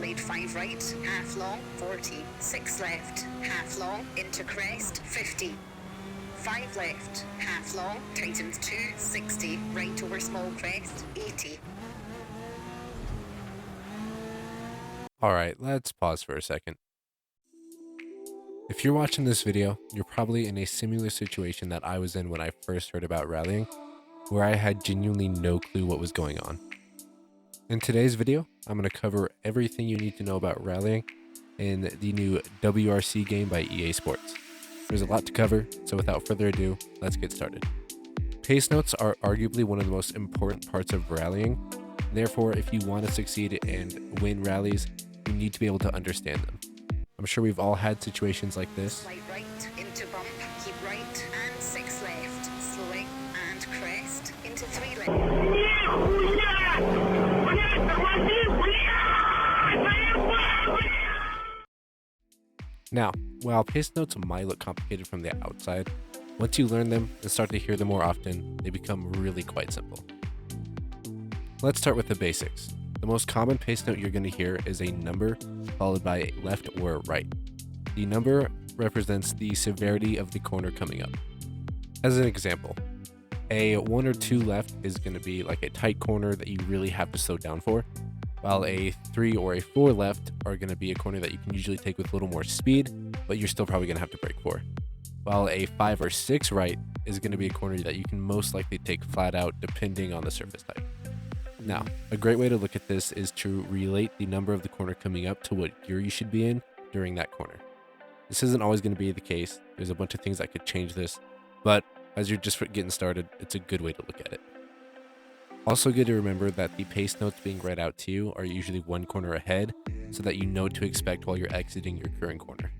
Straight 5 right, half long, 40. 6 left, half long, into crest, 50. 5 left, half long, tightens 2, 60. Right over small crest, 80. Alright, let's pause for a second. If you're watching this video, you're probably in a similar situation that I was in when I first heard about rallying, where I had genuinely no clue what was going on. In today's video, I'm going to cover everything you need to know about rallying in the new WRC game by EA Sports. There's a lot to cover, so without further ado, let's get started. Pace notes are arguably one of the most important parts of rallying. Therefore, if you want to succeed and win rallies, you need to be able to understand them. I'm sure we've all had situations like this. Slight right, into bump, keep right, and 6 left, slowing, and crest, into 3 left. Now, while pace notes might look complicated from the outside, once you learn them and start to hear them more often, they become really quite simple. Let's start with the basics. The most common pace note you're going to hear is a number followed by a left or a right. The number represents the severity of the corner coming up. As an example, a 1 or 2 left is going to be like a tight corner that you really have to slow down for, while a 3 or a 4 left are going to be a corner that you can usually take with a little more speed, but you're still probably going to have to brake for. While a 5 or 6 right is going to be a corner that you can most likely take flat out depending on the surface type. Now, a great way to look at this is to relate the number of the corner coming up to what gear you should be in during that corner. This isn't always going to be the case. There's a bunch of things that could change this, but as you're just getting started, it's a good way to look at it. Also good to remember that the pace notes being read out to you are usually one corner ahead so that you know what to expect while you're exiting your current corner.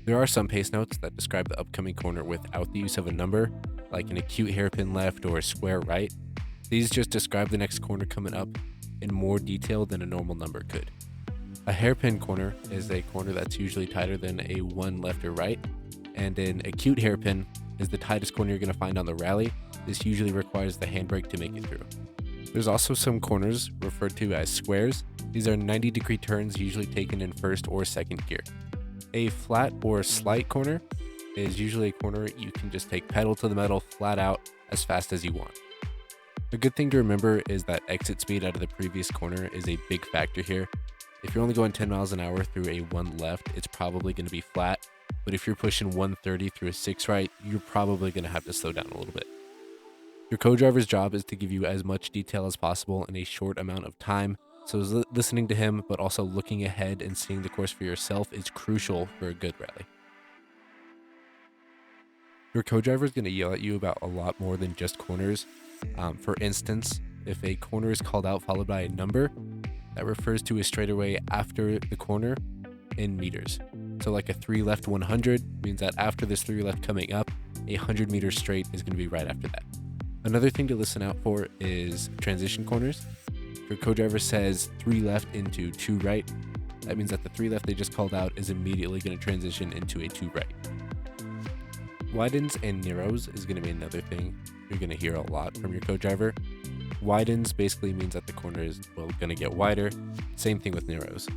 There are some pace notes that describe the upcoming corner without the use of a number, like an acute hairpin left or a square right. These just describe the next corner coming up in more detail than a normal number could. A hairpin corner is a corner that's usually tighter than a 1 left or right, and an acute hairpin is the tightest corner you're going to find on the rally. This usually requires the handbrake to make it through. There's also some corners referred to as squares. These are 90-degree turns usually taken in first or second gear. A flat or slight corner is usually a corner you can just take pedal to the metal flat out as fast as you want. A good thing to remember is that exit speed out of the previous corner is a big factor here. If you're only going 10 miles an hour through a 1 left, it's probably going to be flat, but if you're pushing 130 through a 6 right, you're probably going to have to slow down a little bit. Your co-driver's job is to give you as much detail as possible in a short amount of time, so listening to him but also looking ahead and seeing the course for yourself is crucial for a good rally. Your co-driver is going to yell at you about a lot more than just corners. For instance, if a corner is called out followed by a number, that refers to a straightaway after the corner in meters. So like a 3 left 100 means that after this 3 left coming up, a 100 meter straight is going to be right after that. Another thing to listen out for is transition corners. If your co-driver says 3 left into 2 right, that means that the 3 left they just called out is immediately going to transition into a 2 right. Widens and narrows is going to be another thing you're going to hear a lot from your co-driver. Widens basically means that the corner is, going to get wider. Same thing with narrows.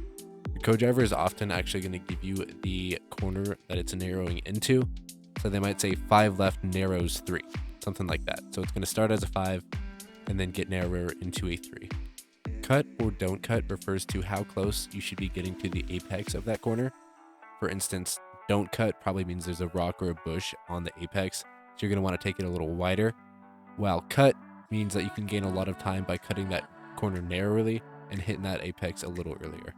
Your co-driver is often actually going to give you the corner that it's narrowing into. So they might say 5 left narrows 3, something like that. So it's going to start as a 5 and then get narrower into a 3. Cut or don't cut refers to how close you should be getting to the apex of that corner. For instance, don't cut probably means there's a rock or a bush on the apex, so you're going to want to take it a little wider, while cut means that you can gain a lot of time by cutting that corner narrowly and hitting that apex a little earlier.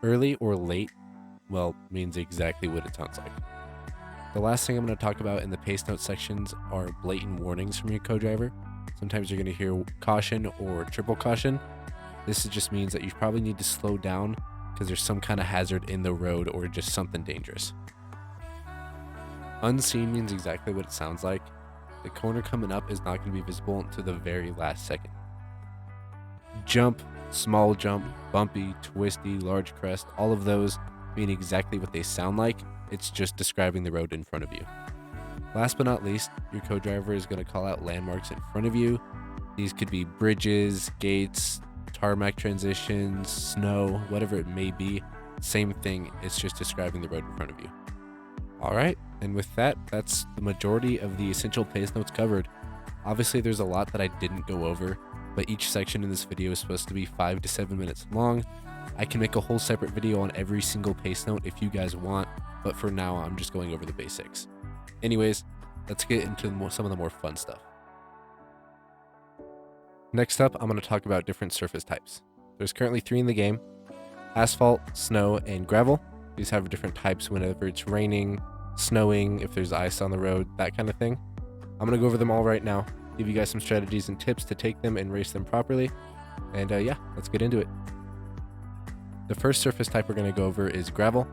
Early or late, means exactly what it sounds like. The last thing I'm going to talk about in the pace note sections are blatant warnings from your co-driver. Sometimes you're going to hear caution or triple caution. This just means that you probably need to slow down because there's some kind of hazard in the road or just something dangerous. Unseen means exactly what it sounds like. The corner coming up is not going to be visible until the very last second. Jump, small jump, bumpy, twisty, large crest, all of those mean exactly what they sound like. It's just describing the road in front of you. Last but not least, your co-driver is going to call out landmarks in front of you. These could be bridges, gates, tarmac transitions, snow, whatever it may be, same thing, it's just describing the road in front of you. Alright, and with that, that's the majority of the essential pace notes covered. Obviously there's a lot that I didn't go over, but each section in this video is supposed to be 5 to 7 minutes long. I can make a whole separate video on every single pace note if you guys want, but for now I'm just going over the basics. Anyways, let's get into some of the more fun stuff. Next up, I'm going to talk about different surface types. There's currently 3 in the game: asphalt, snow, and gravel. These have different types whenever it's raining, snowing, if there's ice on the road, that kind of thing. I'm going to go over them all right now, give you guys some strategies and tips to take them and race them properly. And yeah, let's get into it. The first surface type we're going to go over is gravel.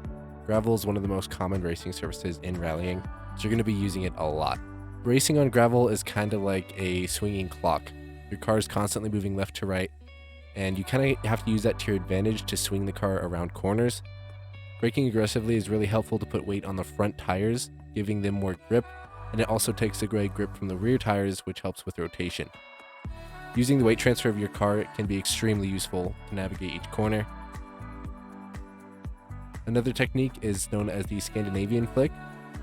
Gravel is one of the most common racing surfaces in rallying, so you're going to be using it a lot. Racing on gravel is kind of like a swinging clock. Your car is constantly moving left to right, and you kind of have to use that to your advantage to swing the car around corners. Braking aggressively is really helpful to put weight on the front tires, giving them more grip, and it also takes away grip from the rear tires, which helps with rotation. Using the weight transfer of your car can be extremely useful to navigate each corner. Another technique is known as the Scandinavian flick.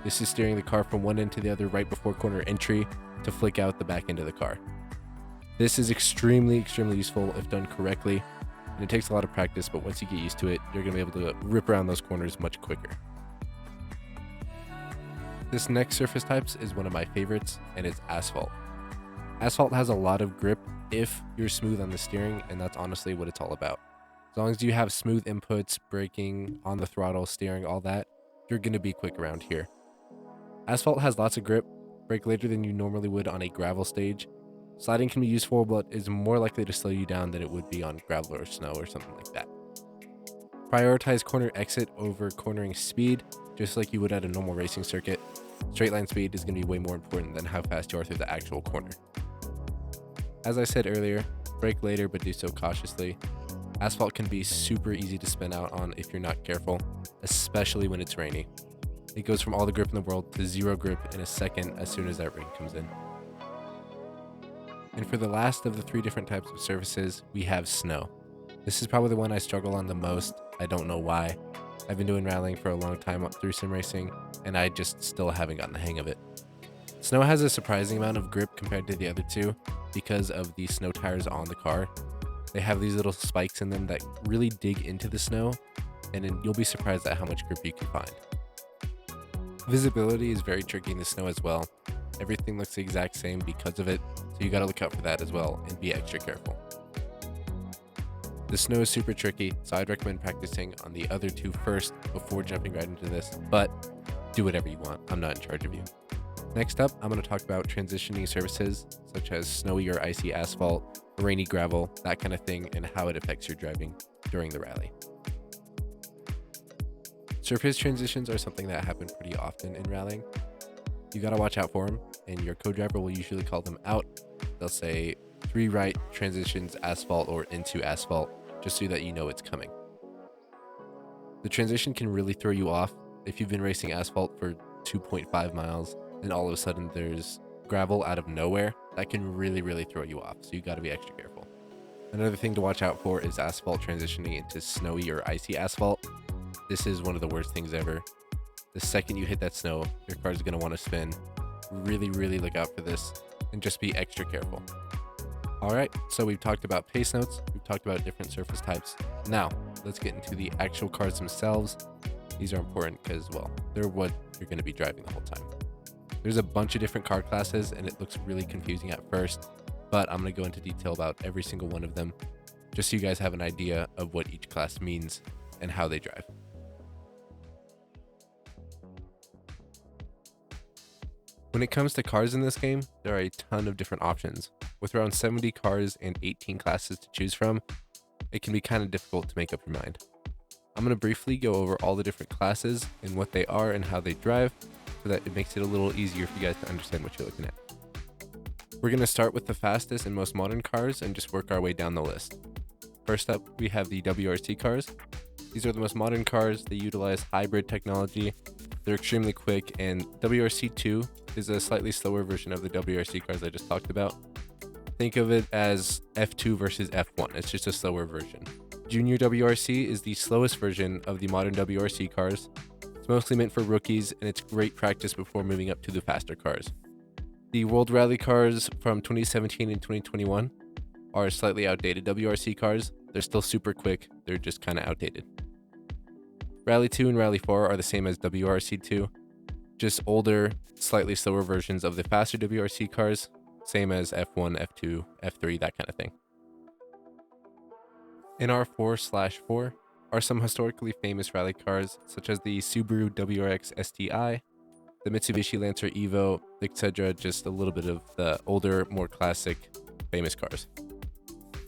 This is steering the car from one end to the other right before corner entry to flick out the back end of the car. This is extremely useful if done correctly, and it takes a lot of practice, but once you get used to it, you're going to be able to rip around those corners much quicker. This next surface types is one of my favorites, and it's asphalt. Asphalt has a lot of grip if you're smooth on the steering, and that's honestly what it's all about. As long as you have smooth inputs, braking, on the throttle, steering, all that, you're going to be quick around here. Asphalt has lots of grip, brake later than you normally would on a gravel stage. Sliding can be useful, but is more likely to slow you down than it would be on gravel or snow or something like that. Prioritize corner exit over cornering speed, just like you would at a normal racing circuit. Straight line speed is going to be way more important than how fast you are through the actual corner. As I said earlier, brake later, but do so cautiously. Asphalt can be super easy to spin out on if you're not careful, especially when it's rainy. It goes from all the grip in the world to 0 grip in a second as soon as that rain comes in. And for the last of the 3 different types of surfaces, we have snow. This is probably the one I struggle on the most. I don't know why. I've been doing rallying for a long time up through sim racing, and I just still haven't gotten the hang of it. Snow has a surprising amount of grip compared to the other 2 because of the snow tires on the car. They have these little spikes in them that really dig into the snow, and then you'll be surprised at how much grip you can find. Visibility is very tricky in the snow as well. Everything looks the exact same because of it, so you gotta look out for that as well and be extra careful. The snow is super tricky, so I'd recommend practicing on the other 2 first before jumping right into this, but do whatever you want. I'm not in charge of you. Next up, I'm going to talk about transitioning surfaces such as snowy or icy asphalt, rainy gravel, that kind of thing, and how it affects your driving during the rally. Surface transitions are something that happen pretty often in rallying. You got to watch out for them, and your co-driver will usually call them out. They'll say 3 right transitions asphalt or into asphalt, just so that you know it's coming. The transition can really throw you off if you've been racing asphalt for 2.5 miles and all of a sudden there's gravel out of nowhere. That can really throw you off, so you got to be extra careful. Another thing to watch out for is asphalt transitioning into snowy or icy asphalt. This is one of the worst things ever. The second you hit that snow, your car's going to want to spin. Really look out for this and just be extra careful. Alright, so we've talked about pace notes, we've talked about different surface types. Now, let's get into the actual cars themselves. These are important because, well, they're what you're going to be driving the whole time. There's a bunch of different car classes and it looks really confusing at first, but I'm going to go into detail about every single one of them, just so you guys have an idea of what each class means and how they drive. When it comes to cars in this game, there are a ton of different options. With around 70 cars and 18 classes to choose from, it can be kind of difficult to make up your mind. I'm going to briefly go over all the different classes and what they are and how they drive, so that it makes it a little easier for you guys to understand what you're looking at. We're going to start with the fastest and most modern cars and just work our way down the list. First up, we have the WRC cars. These are the most modern cars. They utilize hybrid technology. They're extremely quick, and WRC2 is a slightly slower version of the WRC cars I just talked about. Think of it as F2 versus F1. It's just a slower version. Junior WRC is the slowest version of the modern WRC cars. It's mostly meant for rookies, and it's great practice before moving up to the faster cars. The World Rally cars from 2017 and 2021 are slightly outdated WRC cars. They're still super quick, they're just kind of outdated. Rally 2 and Rally 4 are the same as WRC 2, just older, slightly slower versions of the faster WRC cars, same as F1, F2, F3, that kind of thing. In R4/4 are some historically famous rally cars, such as the Subaru WRX STI, the Mitsubishi Lancer Evo, etc. Just a little bit of the older, more classic, famous cars.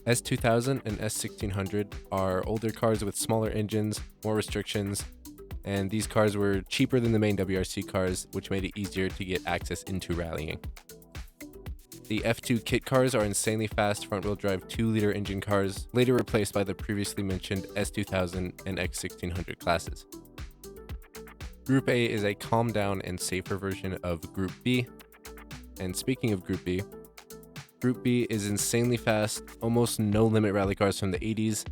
S2000 and S1600 are older cars with smaller engines, more restrictions, and these cars were cheaper than the main WRC cars, which made it easier to get access into rallying. The F2 kit cars are insanely fast front-wheel drive 2-liter engine cars, later replaced by the previously mentioned S2000 and X1600 classes. Group A is a calmed down and safer version of Group B. And speaking of Group B is insanely fast, almost no limit rally cars from the 80s,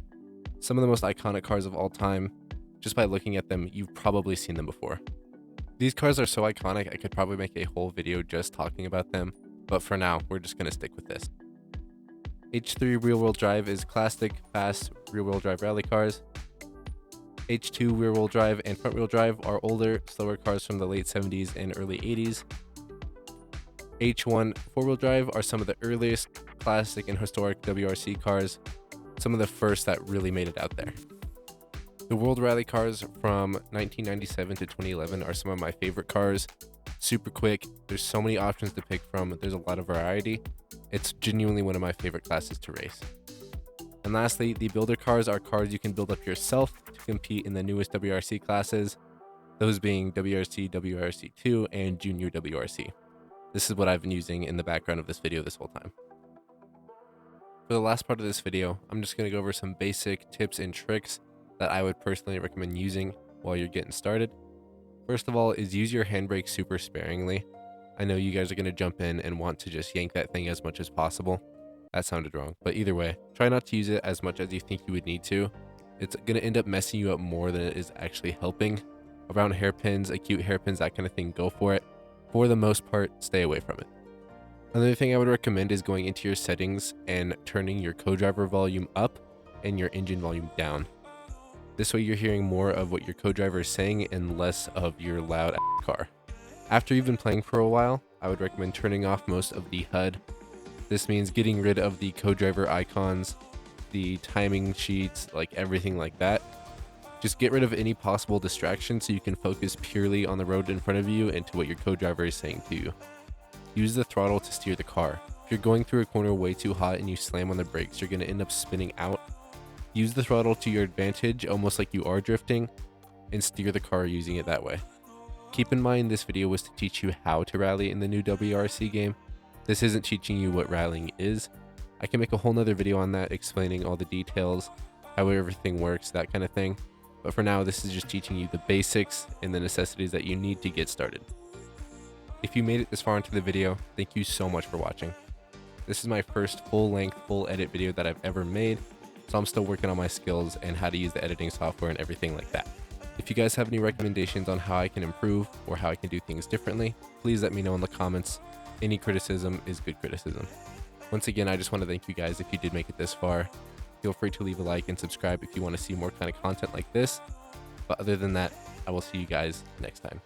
some of the most iconic cars of all time. Just by looking at them, you've probably seen them before. These cars are so iconic, I could probably make a whole video just talking about them, but for now, we're just going to stick with this. H3 rear-wheel drive is classic, fast rear-wheel drive rally cars. H2 rear-wheel drive and front-wheel drive are older, slower cars from the late 70s and early 80s. H1 four-wheel drive are some of the earliest classic and historic WRC cars, some of the first that really made it out there. The World Rally cars from 1997 to 2011 are some of my favorite cars. Super quick, there's so many options to pick from, there's a lot of variety. It's genuinely one of my favorite classes to race. And lastly, the builder cars are cars you can build up yourself to compete in the newest WRC classes, those being WRC, WRC2, and Junior WRC. This is what I've been using in the background of this video this whole time. For the last part of this video, I'm just going to go over some basic tips and tricks that I would personally recommend using while you're getting started. First of all is use your handbrake super sparingly. I know you guys are going to jump in and want to just yank that thing as much as possible. That sounded wrong, but either way, try not to use it as much as you think you would need to. It's going to end up messing you up more than it is actually helping. Around hairpins, acute hairpins, that kind of thing, go for it. For the most part, stay away from it. Another thing I would recommend is going into your settings and turning your co-driver volume up and your engine volume down. This way you're hearing more of what your co-driver is saying and less of your loud car. After you've been playing for a while, I would recommend turning off most of the HUD. This means getting rid of the co-driver icons, the timing sheets, like everything like that. Just get rid of any possible distraction so you can focus purely on the road in front of you and to what your co-driver is saying to you. Use the throttle to steer the car. If you're going through a corner way too hot and you slam on the brakes, you're going to end up spinning out. Use the throttle to your advantage, almost like you are drifting, and steer the car using it that way. Keep in mind this video was to teach you how to rally in the new WRC game. This isn't teaching you what rallying is. I can make a whole nother video on that explaining all the details, how everything works, that kind of thing. But for now, this is just teaching you the basics and the necessities that you need to get started. If you made it this far into the video, thank you so much for watching. This is my first full-length, full-edit video that I've ever made, so I'm still working on my skills and how to use the editing software and everything like that. If you guys have any recommendations on how I can improve or how I can do things differently, please let me know in the comments. Any criticism is good criticism. Once again, I just want to thank you guys if you did make it this far. Feel free to leave a like and subscribe if you want to see more kind of content like this. But other than that, I will see you guys next time.